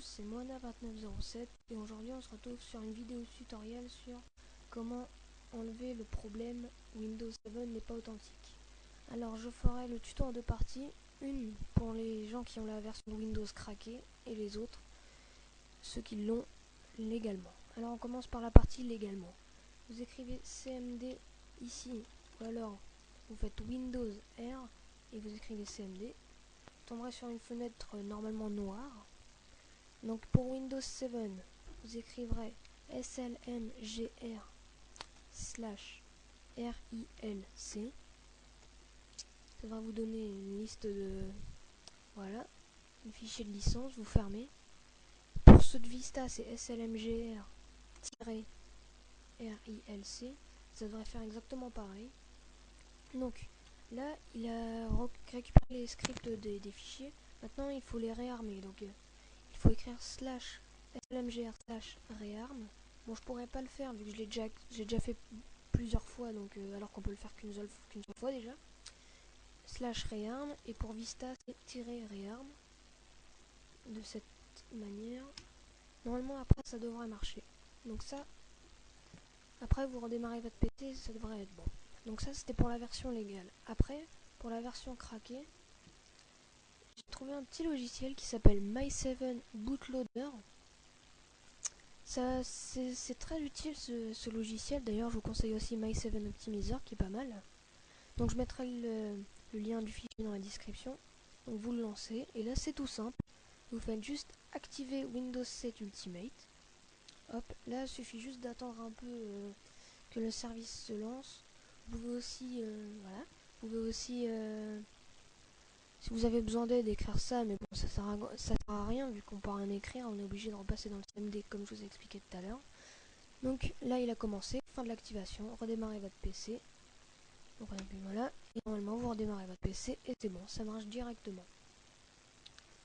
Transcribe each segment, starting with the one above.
tous, c'est Moana2907 et aujourd'hui on se retrouve sur une vidéo tutoriel sur comment enlever le problème Windows 7 n'est pas authentique. Alors je ferai le tuto en deux parties, une pour les gens qui ont la version Windows craquée et les autres, ceux qui l'ont légalement. Alors on commence par la partie légalement. Vous écrivez CMD ici, ou alors vous faites Windows R et vous écrivez CMD. Vous tomberez sur une fenêtre normalement noire. Donc pour Windows 7, vous écriverez slmgr/rilc. Ça va vous donner une liste de fichiers de licence, vous fermez. Pour ceux de Vista, c'est slmgr-rilc. Ça devrait faire exactement pareil. Donc là, il a récupéré les scripts des fichiers. Maintenant, il faut les réarmer. Donc il faut écrire /slmgr/rearm. Bon, je pourrais pas le faire vu que j'ai déjà fait plusieurs fois, donc alors qu'on peut le faire qu'une seule fois déjà. /rearm, et pour Vista c'est -rearm. De cette manière, normalement après ça devrait marcher. Donc ça, après vous redémarrez votre PC, ça devrait être bon. Donc ça c'était pour la version légale. Après, pour la version craquée, j'ai trouvé un petit logiciel qui s'appelle My7 Bootloader. Ça, c'est très utile ce logiciel. D'ailleurs, je vous conseille aussi My7 Optimizer qui est pas mal. Donc je mettrai le lien du fichier dans la description. Donc vous le lancez et là c'est tout simple. Vous faites juste activer Windows 7 Ultimate. Hop, là il suffit juste d'attendre un peu que le service se lance. Vous pouvez aussi, si vous avez besoin d'aide, écrire ça, mais bon, ça sert à rien vu qu'on peut rien écrire, on est obligé de repasser dans le CMD comme je vous ai expliqué tout à l'heure. Donc là il a commencé, fin de l'activation, redémarrez votre PC. Donc et puis voilà, et normalement vous redémarrez votre PC et c'est bon, ça marche directement.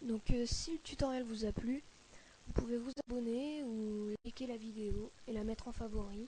Donc si le tutoriel vous a plu, vous pouvez vous abonner ou liker la vidéo et la mettre en favori.